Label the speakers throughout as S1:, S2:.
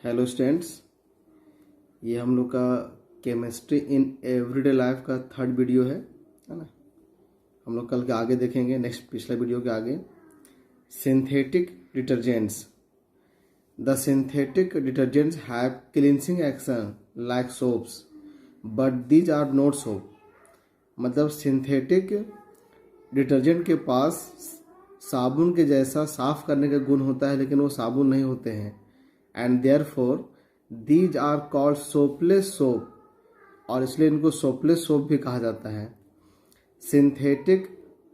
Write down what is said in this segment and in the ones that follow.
S1: Hello students, ये हम लोग का केमिस्ट्री इन एवरीडे लाइफ का थर्ड वीडियो है ना। हम लोग कल के आगे देखेंगे, नेक्स्ट पिछला वीडियो के आगे synthetic detergents. The synthetic detergents have cleansing action like soaps but these are not soap. मतलब सिंथेटिक डिटर्जेंट के पास साबुन के जैसा साफ करने का गुण होता है, लेकिन वो साबुन नहीं होते हैं। And therefore these are called soapless soap, और इसलिए इनको सोपलेस सोप भी कहा जाता है। Synthetic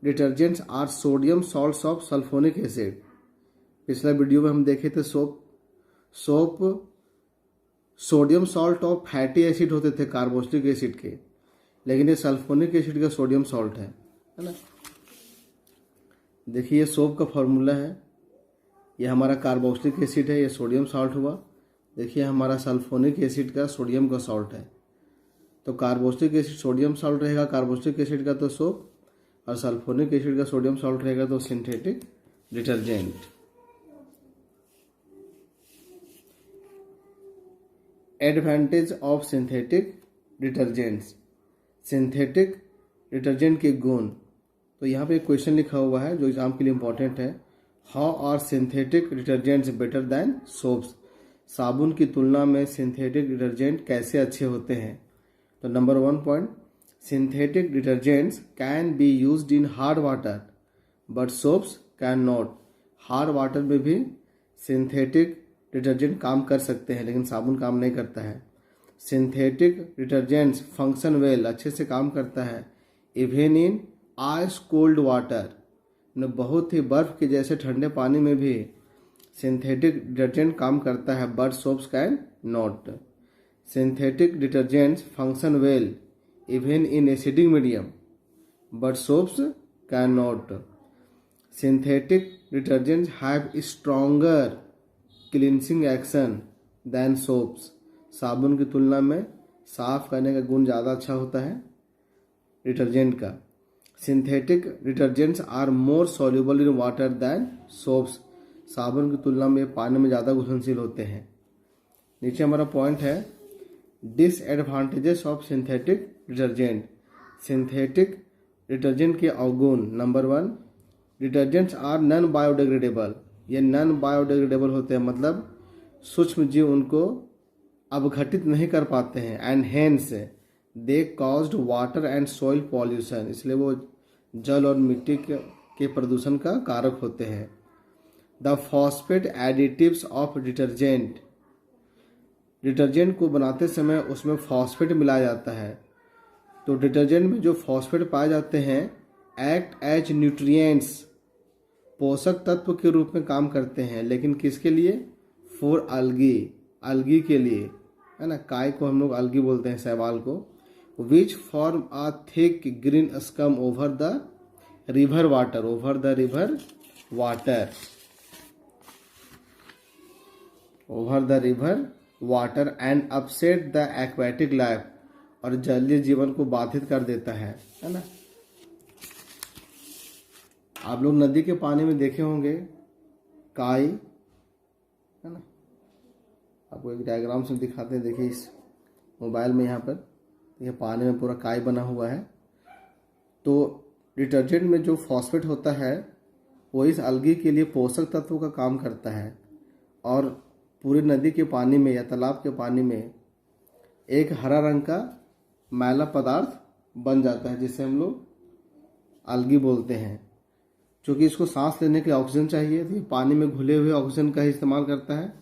S1: detergents are sodium salts of sulphonic acid. पिछला वीडियो में हम देखे थे soap sodium salt of fatty acid होते थे, कार्बोक्सिलिक एसिड के, लेकिन ये सल्फोनिक एसिड का सोडियम सॉल्ट है ना। देखिए सोप का फॉर्मूला है, ये हमारा कार्बोक्सिलिक एसिड है, ये सोडियम सॉल्ट हुआ। देखिए हमारा सल्फोनिक एसिड का सोडियम का सॉल्ट है, तो कार्बोक्सिलिक एसिड सोडियम सॉल्ट रहेगा कार्बोक्सिलिक एसिड का तो सोप, और सल्फोनिक एसिड का सोडियम सॉल्ट रहेगा तो synthetic detergent. Advantage of synthetic detergents. Synthetic detergent के गुण, तो यहाँ पे एक क्वेश्चन लिखा हुआ है जो एग्जाम के लिए इंपॉर्टेंट है। How are synthetic detergents better than soaps. साबुन की तुलना में सिंथेटिक डिटर्जेंट कैसे अच्छे होते हैं। तो number 1 point, synthetic detergents can be used in hard water but soaps can not. Hard water में भी सिंथेटिक डिटर्जेंट काम कर सकते हैं, लेकिन साबुन काम नहीं करता है। सिंथेटिक डिटर्जेंट्स फंक्शन वेल, अच्छे से काम करता है, even in ice cold water, बहुत ही बर्फ के जैसे ठंडे पानी में भी सिंथेटिक डिटर्जेंट काम करता है, but soaps can not. Synthetic detergents function well even in acidic medium but soaps can not. Synthetic detergents have stronger cleansing action than soaps. साबुन की तुलना में साफ करने का गुण ज़्यादा अच्छा होता है डिटर्जेंट का। Synthetic detergents are more soluble in water than soaps. साबुन की तुलना में पानी में ज़्यादा घुलनशील होते हैं। नीचे हमारा पॉइंट है disadvantages of synthetic detergent. Synthetic detergent के अवगुण। Number 1, detergents are non biodegradable. ये नॉन बायोडिग्रेडेबल होते हैं, मतलब सूक्ष्म जीव उनको अपघटित नहीं कर पाते हैं। And hence they caused water and soil pollution, इसलिए वो जल और मिट्टी के प्रदूषण का कारक होते हैं। The phosphate additives of detergent. Detergent को बनाते समय उसमें फॉस्फेट मिलाया जाता है, तो डिटर्जेंट में जो फॉस्फेट पाए जाते हैं एक्ट एज न्यूट्रिएंट्स, पोषक तत्व के रूप में काम करते हैं, लेकिन किसके लिए? फॉर अलगी के लिए, है ना। काय को हम लोग अलगी बोलते हैं, शैवाल को। Which form a thick green scum over the river water, over the river water, over the river water and upset the aquatic life, और जलीय जीवन को बाधित कर देता है ना। आप लोग नदी के पानी में देखे होंगे काई, है ना। आपको एक डायग्राम से दिखाते हैं, देखिए इस मोबाइल में, यहाँ पर ये पानी में पूरा काई बना हुआ है। तो डिटर्जेंट में जो फॉस्फेट होता है वो इस अलगी के लिए पोषक तत्वों का काम करता है, और पूरी नदी के पानी में या तालाब के पानी में एक हरा रंग का मैला पदार्थ बन जाता है, जिसे हम लोग अलगी बोलते हैं। क्योंकि इसको सांस लेने के लिए ऑक्सीजन चाहिए, तो ये पानी में घुले हुए ऑक्सीजन का ही इस्तेमाल करता है,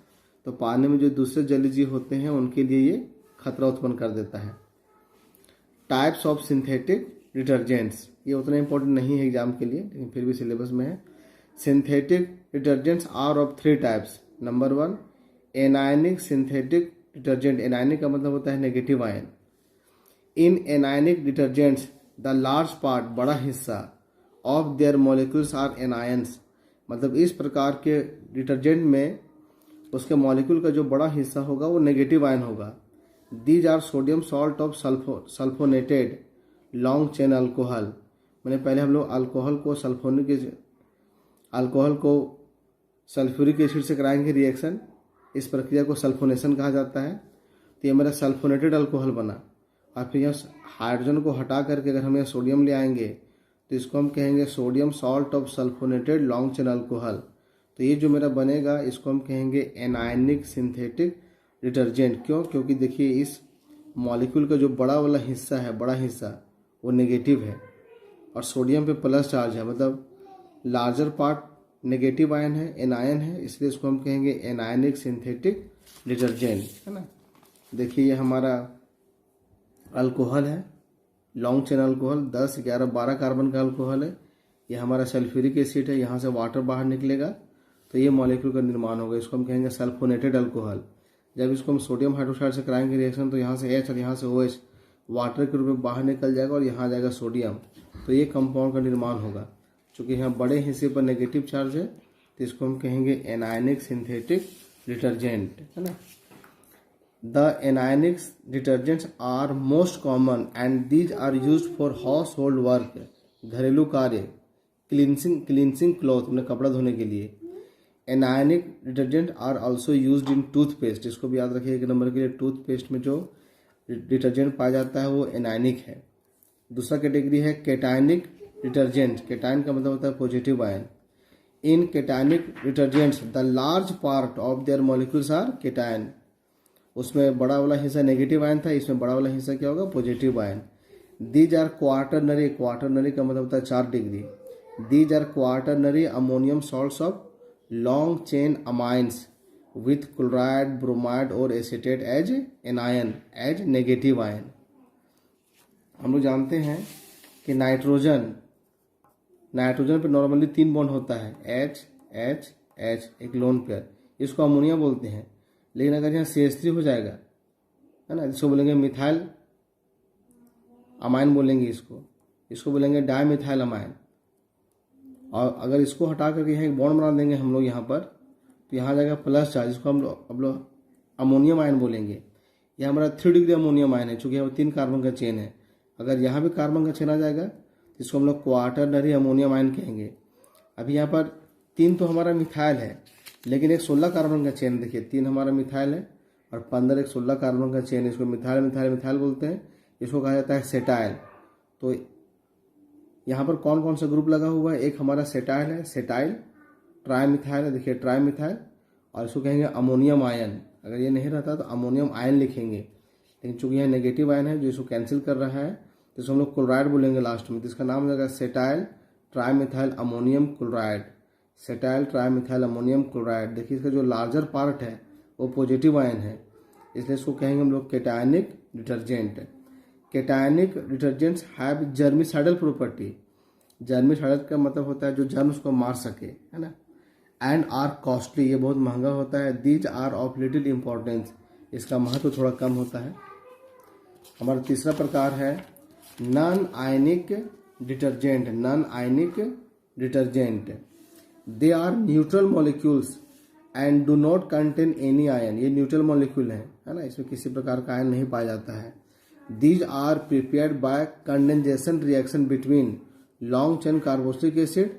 S1: तो पानी में जो दूसरे जलीय जीव होते हैं उनके लिए ये खतरा उत्पन्न कर देता है। टाइप्स ऑफ सिंथेटिक डिटर्जेंट्स, ये उतना इंपॉर्टेंट नहीं है एग्जाम के लिए, लेकिन फिर भी सिलेबस में है। Synthetic detergents are of 3 types. Number 1, anionic synthetic detergent. Anionic का मतलब होता है negative ion. In anionic detergents the large part, बड़ा हिस्सा, of their molecules are anions. मतलब इस प्रकार के डिटर्जेंट में उसके मॉलिक्यूल का जो बड़ा हिस्सा होगा वो नेगेटिव आयन होगा। These are sodium salt of sulphonated long chain alcohol. मैंने पहले हम लोग अल्कोहल को सल्फ्यूरिक एसिड से कराएंगे रिएक्शन, इस प्रक्रिया को सल्फोनेशन कहा जाता है। तो ये मेरा सल्फोनेटेड अल्कोहल बना। और फिर यहाँ हाइड्रोजन को हटा करके अगर हम यहाँ सोडियम ले आएंगे तो इसको हम कहेंगे sodium salt of sulphonated long chain alcohol. तो ये जो मेरा बनेगा इसको हम कहेंगे एनायनिक सिंथेटिक डिटर्जेंट। क्यों? क्योंकि देखिए इस मॉलिक्यूल का जो बड़ा वाला हिस्सा है, बड़ा हिस्सा वो नेगेटिव है और सोडियम पे प्लस चार्ज है, मतलब लार्जर पार्ट नेगेटिव आयन है, एनायन है, इसलिए इसको हम कहेंगे एनायनिक सिंथेटिक डिटर्जेंट, है ना। देखिए ये हमारा अल्कोहल है, लॉन्ग चेन अल्कोहल 10, 11, 12 कार्बन का अल्कोहल है। ये हमारा सल्फ्यूरिक एसिड है, यहाँ से वाटर बाहर निकलेगा तो ये मॉलिक्यूल का निर्माण होगा। इसको हम कहेंगे सल्फोनेटेड अल्कोहल। जब इसको हम सोडियम हाइड्रोक्साइड से कराएंगे रिएक्शन तो यहाँ से H और यहाँ से OH वाटर के रूप में बाहर निकल जाएगा और यहाँ जाएगा सोडियम, तो ये कंपाउंड का निर्माण होगा। चूँकि यहाँ बड़े हिस्से पर नेगेटिव चार्ज है तो इसको हम कहेंगे एनायनिक सिंथेटिक डिटर्जेंट, है ना। The anionic detergents are most common and these are used for household work, घरेलू कार्य, क्लींसिंग क्लॉथ, अपने कपड़ा धोने के लिए। Anionic detergent are also used in toothpaste. इसको भी याद रखिए, 1 नंबर के लिए टूथपेस्ट में जो डिटर्जेंट पाया जाता है वो एनायनिक है। दूसरा कैटेगरी है केटायनिक डिटर्जेंट। केटायन का मतलब होता है positive ion. In cationic detergents the large part of their molecules are cation. उसमें बड़ा वाला हिस्सा नेगेटिव आयन था, इसमें बड़ा वाला हिस्सा क्या होगा? Positive ion. These are quaternary, quaternary का मतलब होता है 4 degree. These are quaternary ammonium salts of long chain amines with chloride, bromide और acetate as anion, as negative ion. हम लोग जानते हैं कि नाइट्रोजन पे नॉर्मली 3 बॉन्ड होता है, H H H, एक लोन पेयर, इसको अमोनिया बोलते हैं। लेकिन अगर यहाँ CH3 हो जाएगा, है ना, इसको बोलेंगे मिथाइल अमाइन बोलेंगे, इसको बोलेंगे डायमिथाइल अमाइन। और अगर इसको हटा करके यहाँ एक बॉन्ड बना देंगे हम लोग यहाँ पर, तो यहाँ जाएगा प्लस चार्ज, इसको हम लोग अमोनियम आयन बोलेंगे। यह हमारा 3 डिग्री अमोनियम आयन है, चूँकि यहाँ 3 कार्बन का चेन है। अगर यहाँ भी कार्बन का चेन आ जाएगा तो इसको हम लोग क्वार्टरनरी अमोनियम आयन कहेंगे। अभी यहाँ पर 3 तो हमारा मिथाइल है, लेकिन एक 16 कार्बन का चेन, देखिए 3 हमारा मिथाइल है और 15 एक 16 कार्बन का चेन है। इसको मिथाइल बोलते हैं। इसको कहा जाता है सेटाइल। तो यहाँ पर कौन कौन सा ग्रुप लगा हुआ है? एक हमारा सेटाइल है, सेटाइल, ट्राइमिथाइल है, देखिए ट्राइमिथाइल, और इसको कहेंगे अमोनियम आयन। अगर ये नहीं रहता तो अमोनियम आयन लिखेंगे, लेकिन चूंकि यहाँ नेगेटिव आयन है जो इसको कैंसिल कर रहा है तो इसको हम लोग क्लोराइड बोलेंगे लास्ट में। तो इसका नाम हो जाएगा cetyl trimethyl ammonium chloride. Cetyl trimethyl ammonium chloride. देखिए इसका जो लार्जर पार्ट है वो पॉजिटिव आयन है, इसलिए इसको कहेंगे हम लोग cationic detergent. Cationic detergents have germicidal property. Germicidal का मतलब होता है जो जर्म्स को मार सके, है ना। एंड आर कॉस्टली, ये बहुत महंगा होता है। These are of little importance, इसका महत्व थोड़ा कम होता है। हमारा तीसरा प्रकार है non ionic detergent. Non ionic detergent, they are neutral molecules and do not contain any ion. ये न्यूट्रल मॉलिक्यूल है ना, इसमें किसी प्रकार का आयन नहीं पाया जाता है। These are prepared by condensation reaction between long chain carboxylic acid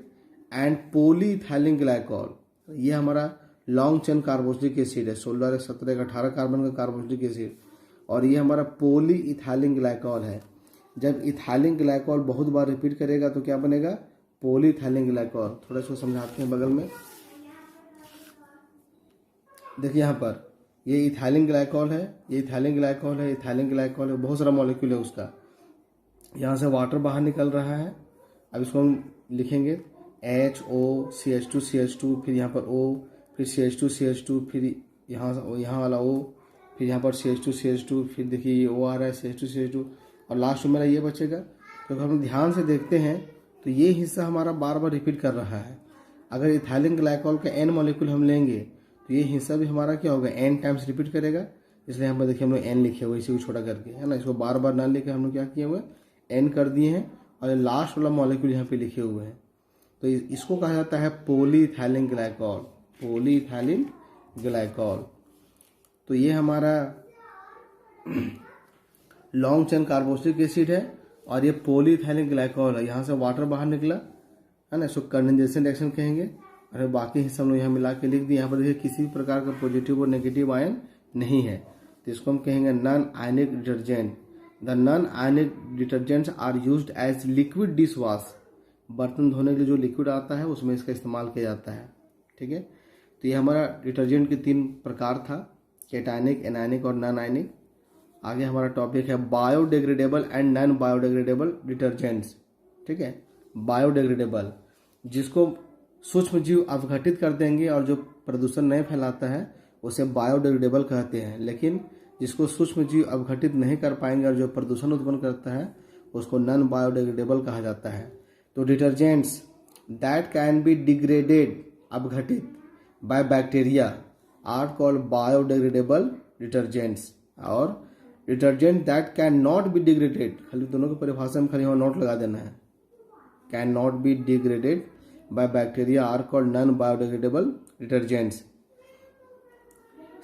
S1: and polyethylene glycol. ये हमारा लॉन्ग चेन कार्बोक्सिलिक एसिड है, 16, 17, 18 कार्बन का कार्बोक्सिलिक एसिड, और ये हमारा पॉलीइथाइलिन ग्लाइकॉल है। जब इथाइलिन ग्लाइकॉल बहुत बार रिपीट करेगा तो क्या बनेगा? Polyethylene glycol. थोड़ा इसको समझाते हैं बगल में। देखिए यहाँ पर ये इथाइलिन ग्लाइकॉल है, ये इथाइलिन ग्लाइकॉल है, इथाइलिन ग्लाइकॉल है, बहुत सारा मॉलिक्यूल है उसका। यहाँ से वाटर बाहर निकल रहा है। अब इसको हम लिखेंगे HO CH2 फिर यहाँ पर O, फिर CH2 फिर यहाँ वाला O, फिर यहाँ पर CH2 फिर देखिए ये O आ रहा है, CH2 और लास्ट में मेरा ये बचेगा। तो हम ध्यान से देखते हैं तो ये हिस्सा हमारा बार बार रिपीट कर रहा है। अगर इथाइलिन ग्लाइकॉल का N मॉलिक्यूल हम लेंगे तो ये हिस्सा भी हमारा क्या होगा? N टाइम्स रिपीट करेगा। इसलिए हम देखिए हम लोग N लिखे हुए, इसी को छोटा करके, है ना। इसको बार बार ना लेके हम लोग क्या किए हुए N कर दिए हैं और लास्ट वाला मॉलिक्यूल यहाँ पे लिखे हुए हैं। तो इसको कहा जाता है पॉलीइथाइलिन ग्लाइकॉल। Polyethylene glycol. तो ये हमारा लॉन्ग चेन कार्बोक्सिलिक एसिड है और ये पॉलीइथाइलिन ग्लाइकॉल है। यहाँ से वाटर बाहर निकला, है ना, इसको कंडेंसेशन रिएक्शन कहेंगे। और बाकी हिस्सा हम लोग यहाँ मिला के लिख दिए। यहाँ पर देखिए किसी भी प्रकार का पॉजिटिव और नेगेटिव आयन नहीं है, तो इसको हम कहेंगे non ionic detergent. The non ionic detergents are used as liquid dish wash. बर्तन धोने के लिए जो लिक्विड आता है उसमें इसका इस्तेमाल किया जाता है। ठीक है, तो ये हमारा डिटर्जेंट के 3 प्रकार था, कैटायनिक, एनायनिक और नॉन आयनिक। आगे हमारा टॉपिक है biodegradable and non biodegradable detergents. ठीक है, बायोडिग्रेडेबल जिसको सूक्ष्म जीव अवघटित कर देंगे और जो प्रदूषण नहीं फैलाता है उसे बायोडिग्रेडेबल कहते हैं, लेकिन जिसको सूक्ष्म जीव अवघटित नहीं कर पाएंगे और जो प्रदूषण उत्पन्न करता है उसको नॉन बायोडिग्रेडेबल कहा जाता है। तो detergents that can be degraded, अवघटित by bacteria are called biodegradable detergents, और detergent that can not be degraded, खाली दोनों की परिभाषा में खाली वहाँ नोट लगा देना है, can not be degraded by bacteria are called non biodegradable detergents.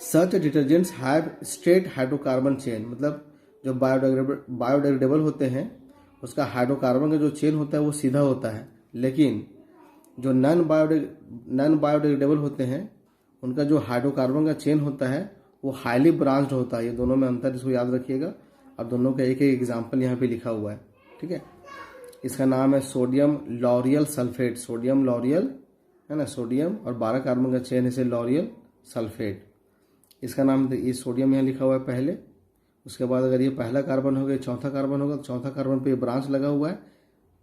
S1: Such detergents have straight hydrocarbon chain, मतलब जो बायोडिग्रेडेबल होते हैं उसका हाइड्रोकार्बन का जो चेन होता है वो सीधा होता है, लेकिन जो नॉन बायोडिग्रेडेबल होते हैं उनका जो हाइड्रोकार्बन का चेन होता है वो हाईली ब्रांच्ड होता है। ये दोनों में अंतर, इसको याद रखिएगा। अब दोनों का एक एक एग्जाम्पल यहाँ पे लिखा हुआ है। ठीक है, इसका नाम है sodium L'Oréal sulphate, sodium L'Oréal है ना, सोडियम और 12 कार्बन का चेन है लॉरियल सल्फेट। इसका नाम, ये सोडियम यहाँ लिखा हुआ है पहले, उसके बाद अगर ये पहला कार्बन हो गया, चौथा कार्बन होगा, तो चौथा कार्बन पे ब्रांच लगा हुआ है,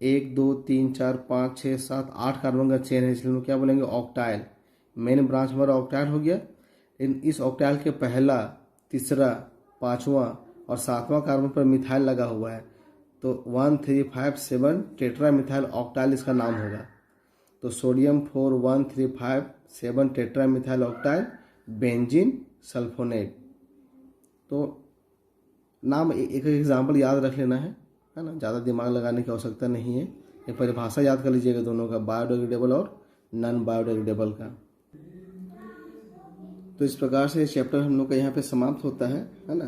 S1: 1 2 3 4 5 6 7 8 कार्बन का चेन है, इसलिए हम क्या बोलेंगे ऑक्टाइल। मेन ब्रांच हमारा ऑक्टाइल हो गया। इस ऑक्टाइल के पहला, तीसरा, 5वां और 7वां कार्बन पर मिथाइल लगा हुआ है, तो 1 3 5 7 टेट्रा मिथाइल ऑक्टाइल इसका नाम होगा। तो sodium 4 1 3 5 7 tetra methyl octyl benzene sulphonate. तो नाम एक एग्जाम्पल याद रख लेना है ना, ज़्यादा दिमाग लगाने की आवश्यकता नहीं है। ये परिभाषा याद कर लीजिएगा दोनों का, बायोडिग्रेडेबल और नॉन बायोडिग्रेडेबल का। तो इस प्रकार से चैप्टर हम लोग का यहाँ पे समाप्त होता है ना।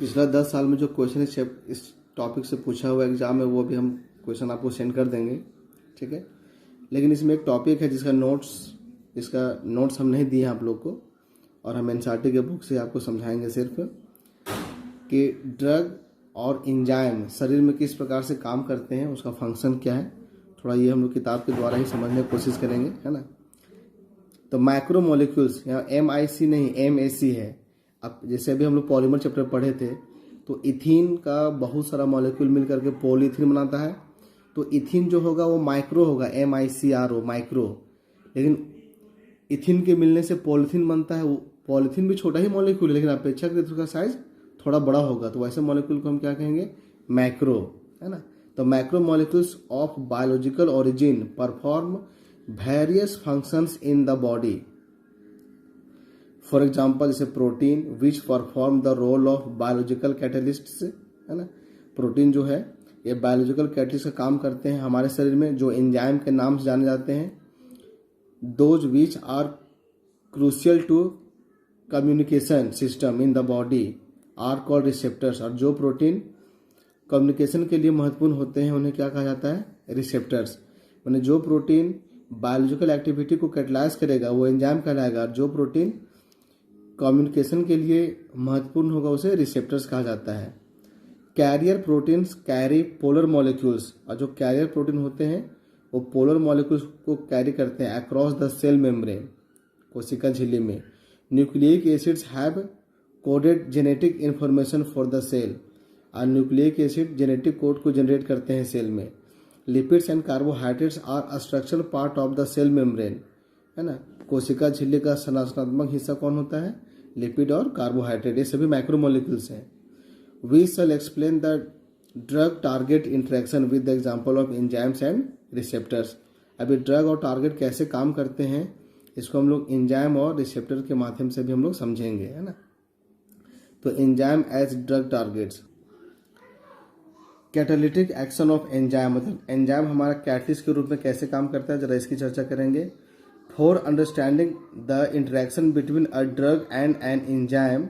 S1: पिछला 10 साल में जो क्वेश्चन इस टॉपिक से पूछा हुआ एग्जाम में वो भी हम क्वेश्चन आपको सेंड कर देंगे। ठीक है, लेकिन इसमें एक टॉपिक है जिसका नोट्स हम नहीं दिए हैं आप लोग को, और हम एनसीईआरटी के बुक से आपको समझाएंगे सिर्फ कि ड्रग और एंजाइम शरीर में किस प्रकार से काम करते हैं, उसका फंक्शन क्या है। थोड़ा ये हम लोग किताब के द्वारा ही समझने की कोशिश करेंगे, है ना। तो माइक्रो मॉलिक्यूल्स, यहाँ MIC नहीं MAC है। अब जैसे अभी हम लोग पॉलीमर चैप्टर पढ़े थे, तो इथीन का बहुत सारा मॉलिक्यूल मिल करके पॉलीथीन बनाता है। तो इथीन जो होगा वो माइक्रो होगा, MICRO माइक्रो, लेकिन इथीन के मिलने से पॉलीथीन बनता है। वो पॉलीथीन भी छोटा ही मॉलिक्यूल है, लेकिन अपेक्षाकृत उसका साइज थोड़ा बड़ा होगा, तो वैसे मॉलिक्यूल को हम क्या कहेंगे, मैक्रो, है ना। तो macro molecules of biological origin perform various functions in the body. For example जैसे protein which perform the role of biological catalysts, है ना। प्रोटीन जो है ये बायोलॉजिकल कैटलिस्ट का काम करते हैं हमारे शरीर में, जो एंजाइम के नाम से जाने जाते हैं। Those which are crucial to communication system in the body are called receptors. और जो प्रोटीन कम्युनिकेशन के लिए महत्वपूर्ण होते हैं उन्हें क्या कहा जाता है, रिसेप्टर्स। मैंने जो प्रोटीन बायोलॉजिकल एक्टिविटी को कैटलाइज करेगा वो एंजाइम कहलाएगा, और जो प्रोटीन कम्युनिकेशन के लिए महत्वपूर्ण होगा उसे रिसेप्टर्स कहा जाता है। Carrier proteins carry polar molecules, और जो कैरियर प्रोटीन होते हैं वो पोलर मॉलिक्यूल्स को कैरी करते हैं अक्रॉस द सेल मेम्ब्रेन, कोशिका झिल्ली में। Nucleic acids have coded genetic information for the cell, और न्यूक्लिक एसिड जेनेटिक कोड को जनरेट करते हैं सेल में। Lipids and carbohydrates are structural part of the cell membrane, है ना। कोशिका झिल्ली का संरचनात्मक हिस्सा कौन होता है, लिपिड और कार्बोहाइड्रेट, ये सभी माइक्रोमोलिक्यूल्स हैं। We shall explain the drug target interaction with the example of enzymes and receptors. अभी ड्रग और टारगेट कैसे काम करते हैं इसको हम लोग एंजाइम और रिसेप्टर के माध्यम से भी हम लोग समझेंगे, है ना। तो enzyme as drug targets. Catalytic action of enzyme, मतलब एंजाइम हमारा कैटलिस्ट के रूप में कैसे काम करता है, जरा इसकी चर्चा करेंगे। For understanding the interaction between a drug and an enzyme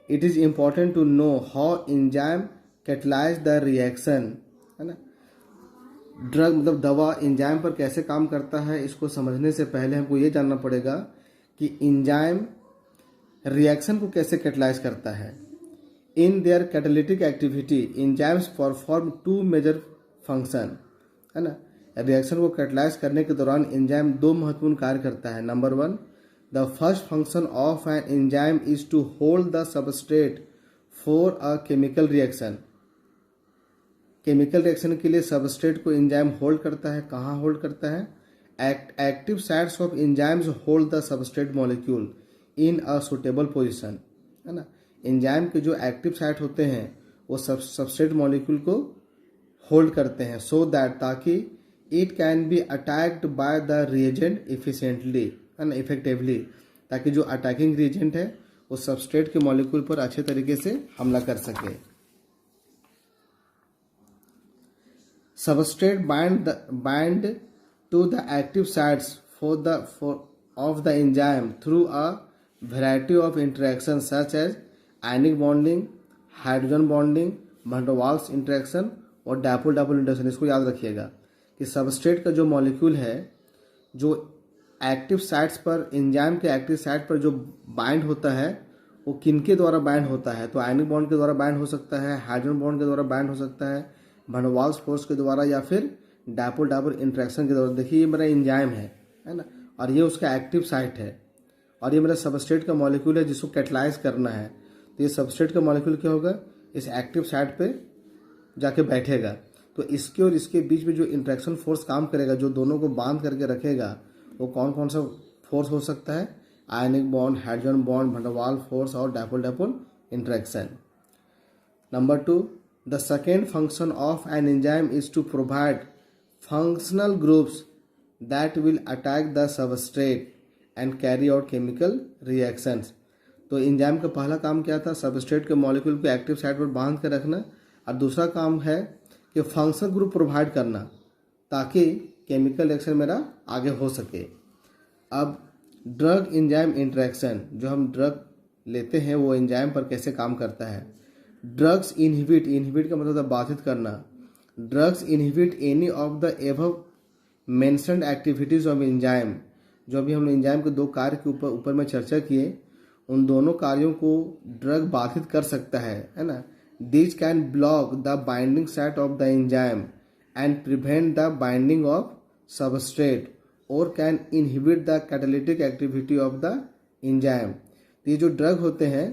S1: it is important to know how enzyme catalyse the reaction, है ना। ड्रग मतलब दवा एंजाइम पर कैसे काम करता है, इसको समझने से पहले हमको ये जानना पड़ेगा कि एंजाइम रिएक्शन को कैसे कैटलाइज करता है। In their catalytic activity enzymes perform two major function, है ना। रिएक्शन को कैटलाइज करने के दौरान एंजाइम दो महत्वपूर्ण कार्य करता है। Number one, the first function of an enzyme is to hold the substrate for a chemical reaction. Chemical reaction के लिए सबस्ट्रेट को एंजाइम होल्ड करता है। कहाँ होल्ड करता है? Active sites of enzymes hold the substrate molecule in a suitable position, है ना। एंजाइम के जो एक्टिव साइट होते हैं वो सबस्ट्रेट मॉलिक्यूल को होल्ड करते हैं, सो दैट ताकि it can be attacked by the reagent efficiently, है ना, इफेक्टिवली, ताकि जो अटैकिंग रिएजेंट है वो सबस्ट्रेट के मॉलिक्यूल पर अच्छे तरीके से हमला कर सके। Substrate bind to the active sites of the enzyme through a variety of interactions such as ionic bonding, hydrogen bonding, van der Waals interaction और डायपोल इंटरेक्शन। इसको याद रखिएगा कि सबस्ट्रेट का जो मॉलिक्यूल है, जो एक्टिव साइट्स पर, एंजाइम के एक्टिव साइट पर जो बाइंड होता है वो किनके द्वारा बाइंड होता है? तो आयनिक बॉन्ड के द्वारा बाइंड हो सकता है, हाइड्रोजन बॉन्ड के द्वारा बाइंड हो सकता है, van der Waals फोर्स के द्वारा, या फिर डायपोल इंटरेक्शन के द्वारा। देखिए ये मेरा एंजाइम है ना, और ये उसका एक्टिव साइट है, और ये मेरा सबस्ट्रेट का मॉलिक्यूल है जिसको कैटलाइज करना है। तो ये सबस्ट्रेट का मॉलिक्यूल क्या होगा? इस एक्टिव साइट पे जाके बैठेगा। तो इसके और इसके बीच में जो इंटरेक्शन फोर्स काम करेगा, जो दोनों को बांध करके रखेगा, वो कौन कौन सा फोर्स हो सकता है? Ionic bond, hydrogen bond, van der Waals force और dipole interaction. Number 2, the second function of an enzyme is to provide functional groups that will attack the substrate and carry out chemical reactions। तो enzyme का पहला काम क्या था? Substrate के molecule को active site पर बांध कर रखना, और दूसरा काम है कि फंक्शनल ग्रुप प्रोवाइड करना ताकि केमिकल रिएक्शन मेरा आगे हो सके। अब ड्रग एंजाइम इंटरेक्शन, जो हम ड्रग लेते हैं वो एंजाइम पर कैसे काम करता है। ड्रग्स इनहिबिट का मतलब बाधित करना। Drugs inhibit any of the above mentioned activities of enzyme. जो अभी हमने एंजाइम के दो कार्य के ऊपर में चर्चा किए, उन दोनों कार्यों को ड्रग बाधित कर सकता है ना। This can block the binding site of the enzyme and prevent the binding of substrate और can inhibit the catalytic activity of the enzyme. ये जो ड्रग होते हैं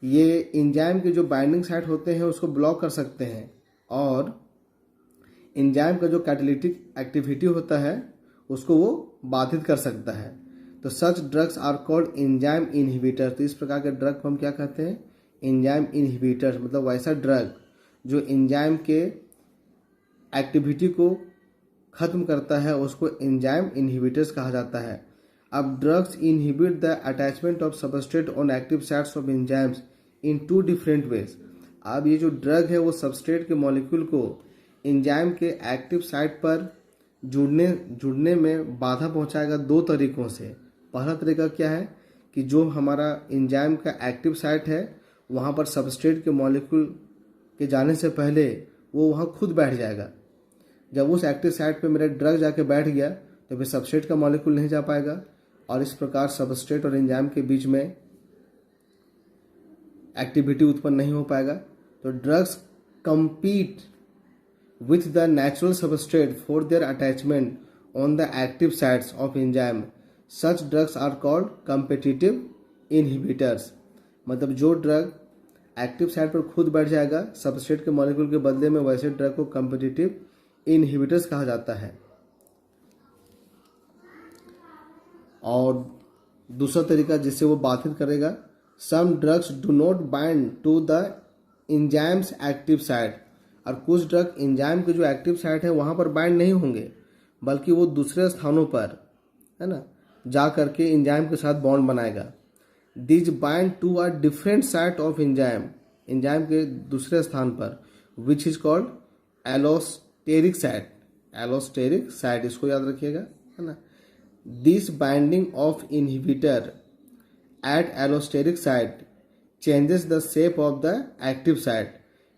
S1: ये एंजाइम के जो बाइंडिंग साइट होते हैं उसको ब्लॉक कर सकते हैं, और एंजाइम का जो कैटालिटिक एक्टिविटी होता है उसको वो बाधित कर सकता है। तो such drugs are called enzyme inhibitor. तो इस प्रकार के ड्रग को हम क्या कहते हैं? Enzyme inhibitor. मतलब वैसा ड्रग जो एंजाइम के एक्टिविटी को खत्म करता है उसको एंजाइम इनहिबिटर्स कहा जाता है। अब drugs inhibit the attachment of substrate on active sites of enzymes in 2 different ways. अब ये जो ड्रग है वो सबस्ट्रेट के मॉलिक्यूल को एंजाइम के एक्टिव साइट पर जुड़ने में बाधा पहुंचाएगा 2 तरीकों से। पहला तरीका क्या है कि जो हमारा एंजाइम का एक्टिव साइट है वहाँ पर सबस्ट्रेट के मॉलिक्यूल के जाने से पहले वो वहाँ खुद बैठ जाएगा। जब उस एक्टिव साइट पे मेरा ड्रग जाके बैठ गया तो फिर सबस्ट्रेट का मॉलिक्यूल नहीं जा पाएगा, और इस प्रकार सबस्ट्रेट और एंजाइम के बीच में एक्टिविटी उत्पन्न नहीं हो पाएगा। तो drugs compete with the natural substrate for their attachment on the active sites of enzyme. Such drugs are called competitive inhibitors. मतलब जो ड्रग एक्टिव साइट पर खुद बैठ जाएगा सबस्ट्रेट के मॉलिक्यूल के बदले में, वैसे ड्रग को कम्पिटिटिव इनहिबिटर्स कहा जाता है। और दूसरा तरीका जिससे वो बाधित करेगा, some drugs do not bind to the enzymes active site. और कुछ ड्रग एंजाइम के जो एक्टिव साइट है वहाँ पर बाइंड नहीं होंगे, बल्कि वो दूसरे स्थानों पर, है ना, जा करके एंजाइम के साथ बॉन्ड बनाएगा। This bind to a different site of enzyme, enzyme के दूसरे स्थान पर, which is called allosteric site. Allosteric site इसको याद रखिएगा, है ना। This binding of inhibitor at allosteric site changes the shape of the active site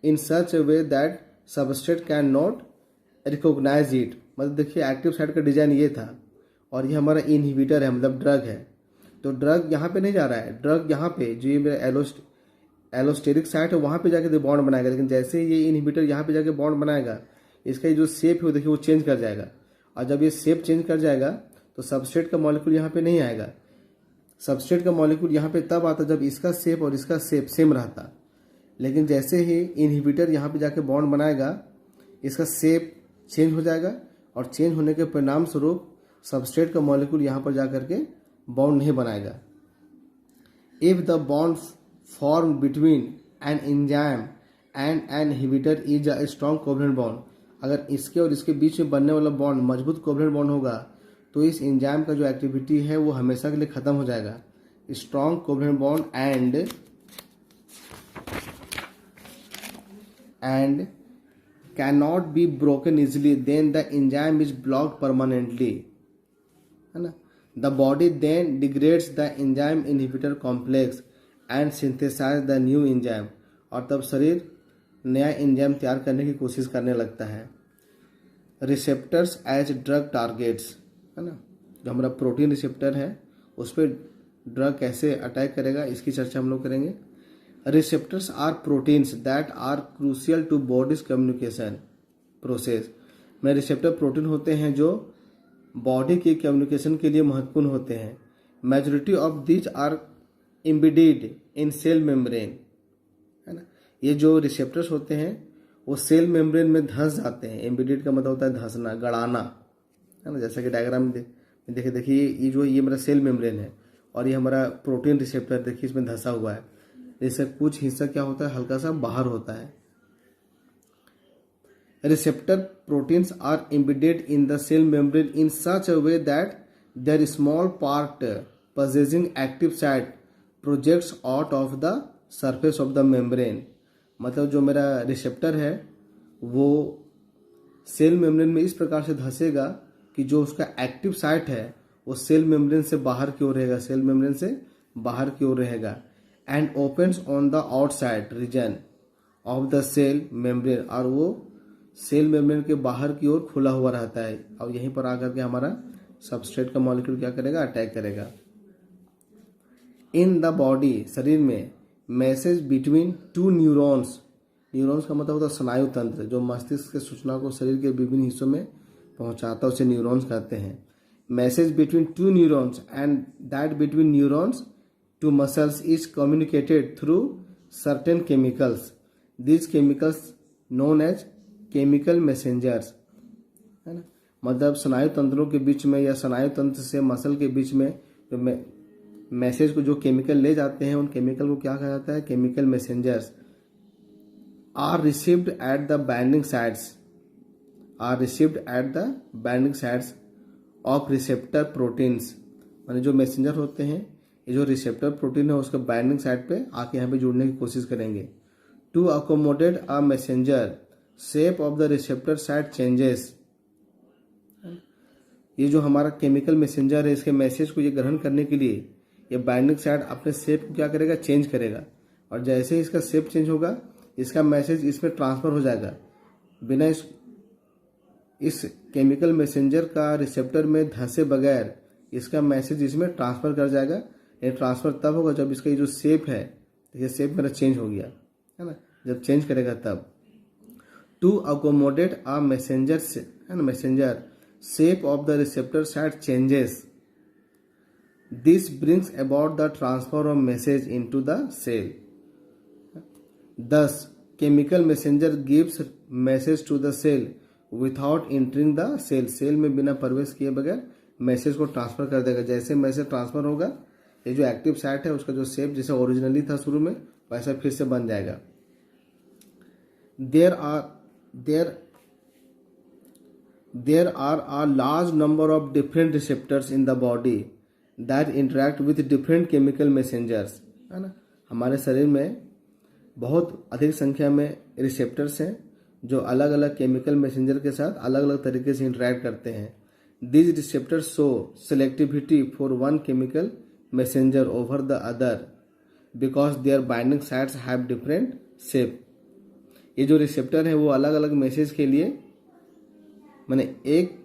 S1: in such a way that substrate cannot recognise it, मतलब देखिए एक्टिव साइट का design ये था और ये हमारा इनहिबिटर है, मतलब ड्रग है। तो ड्रग यहाँ पे नहीं जा रहा है, ड्रग यहाँ पे जो ये मेरा एलोस्टेरिक साइट है वहाँ पे जाके बॉन्ड बनाएगा, लेकिन जैसे ही ये इनहिबिटर यहाँ पे जाके बॉन्ड बनाएगा, इसका ये जो शेप है वो देखिए वो चेंज कर जाएगा। और जब ये शेप चेंज कर जाएगा तो सबस्ट्रेट का मॉलिक्यूल यहाँ पे नहीं आएगा। सबस्ट्रेट का मॉलिक्यूल यहाँ पे तब आता जब इसका शेप और इसका शेप सेम रहता, लेकिन जैसे ही इनहिबिटर यहाँ पे जाके बॉन्ड बनाएगा इसका शेप चेंज हो जाएगा और चेंज होने के परिणाम स्वरूप सबस्ट्रेट का मॉलिक्यूल यहाँ पर जाकर के बॉन्ड नहीं बनाएगा। If the bond form between an enzyme and an inhibitor is a strong covalent bond, अगर इसके और इसके बीच में बनने वाला बॉन्ड मजबूत कोवलेंट बॉन्ड होगा तो इस एंजाइम का जो एक्टिविटी है वो हमेशा के लिए खत्म हो जाएगा। Strong covalent bond and cannot be broken easily, then the enzyme is blocked permanently, है ना। The body then degrades the enzyme inhibitor complex and synthesize the new enzyme, और तब शरीर नया एंजाइम तैयार करने की कोशिश करने लगता है। रिसेप्टर्स एज ड्रग टारगेट्स, है ना, जो हमारा प्रोटीन रिसेप्टर है उस पर ड्रग कैसे अटैक करेगा इसकी चर्चा हम लोग करेंगे। Receptors are proteins that are crucial to body's communication process, में रिसेप्टर प्रोटीन होते हैं जो बॉडी के कम्युनिकेशन के लिए महत्वपूर्ण होते हैं। Majority of this are embedded in cell membrane, है ना। ये जो रिसेप्टर्स होते हैं वो सेल मेम्ब्रेन में धंस जाते हैं। एम्बेडेड का मतलब होता है धंसना, गड़ाना, है ना। जैसा कि डायग्राम में देखिए ये जो ये मेरा सेल मेम्ब्रेन है और ये हमारा प्रोटीन रिसेप्टर देखिए इसमें धंसा हुआ है। इससे कुछ हिस्सा क्या होता है हल्का सा बाहर होता है। Receptor proteins are embedded in the cell membrane in such a way that their small part possessing active site projects out of the surface of the membrane, मतलब जो मेरा रिसेप्टर है वो सेल मेम्ब्रेन में इस प्रकार से धंसेगा कि जो उसका एक्टिव साइट है वो सेल मेम्ब्रेन से बाहर की ओर रहेगा, सेल मेम्ब्रेन से बाहर की ओर रहेगा। And opens on the outside region of the cell membrane, और वो सेल मेम्ब्रेन के बाहर की ओर खुला हुआ रहता है और यहीं पर आकर के हमारा सबस्ट्रेट का मॉलिक्यूल क्या करेगा, अटैक करेगा। इन द बॉडी, शरीर में, message between two neurons, neurons का मतलब होता है स्नायु तंत्र, जो मस्तिष्क के सूचना को शरीर के विभिन्न हिस्सों में पहुंचाता है उसे न्यूरॉन्स कहते हैं। Message between two neurons and that between neurons to muscles is communicated through certain chemicals. These chemicals known as chemical messengers, है ना। मतलब स्नायु तंत्रों के बीच में या स्नायु तंत्र से मसल के बीच में जो मैसेज को जो केमिकल ले जाते हैं उन केमिकल को क्या कहा जाता है, chemical messengers. Are received at the binding sites, are received at the binding sites of receptor proteins, माने जो मैसेंजर होते हैं ये जो रिसेप्टर प्रोटीन है उसके बाइंडिंग साइट पे आके यहाँ पे जुड़ने की कोशिश करेंगे। To accommodate a messenger shape of the receptor site changes, ये जो हमारा केमिकल मैसेंजर है इसके मैसेज को ये ग्रहण करने के लिए ये बाइंडिंग साइट अपने शेप को क्या करेगा, चेंज करेगा, और जैसे ही इसका शेप चेंज होगा इसका मैसेज इसमें ट्रांसफर हो जाएगा। बिना इस केमिकल मैसेंजर का रिसेप्टर में धंसे बगैर इसका मैसेज इसमें ट्रांसफर कर जाएगा। ये ट्रांसफर तब होगा जब इसका ये जो शेप है, देखिए शेप मेरा चेंज हो गया है ना, जब चेंज करेगा तब। टू अकोमोडेट अ मैसेंजर, है ना, messenger shape of the receptor site changes, this brings about the transfer of message into the cell. This chemical messenger gives message to the cell without entering the cell, cell में बिना प्रवेश किए बगैर message को transfer कर देगा। जैसे message transfer होगा ये जो एक्टिव साइट है उसका जो शेप जैसे ओरिजिनली था शुरू में वैसा फिर से बन जाएगा। There are a large number of different receptors in the body that interact with different chemical messengers, है ना। हमारे शरीर में बहुत अधिक संख्या में रिसेप्टर्स हैं जो अलग अलग केमिकल मैसेंजर के साथ अलग अलग तरीके से इंटरेक्ट करते हैं। These receptors show selectivity for one chemical messenger over the other because their binding sites have different shape. ये जो रिसेप्टर है वो अलग अलग मैसेज के लिए मैंने एक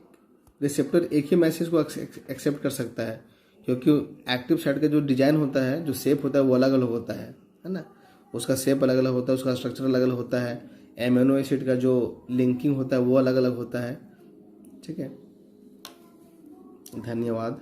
S1: रिसेप्टर एक ही मैसेज को एक्सेप्ट कर सकता है, क्योंकि एक्टिव साइट का जो डिजाइन होता है, जो शेप होता है वो अलग अलग होता है ना। उसका शेप अलग अलग होता है, उसका स्ट्रक्चर अलग अलग होता है, एमिनो एसिड का जो लिंकिंग होता है वो अलग अलग होता है। ठीक है, धन्यवाद।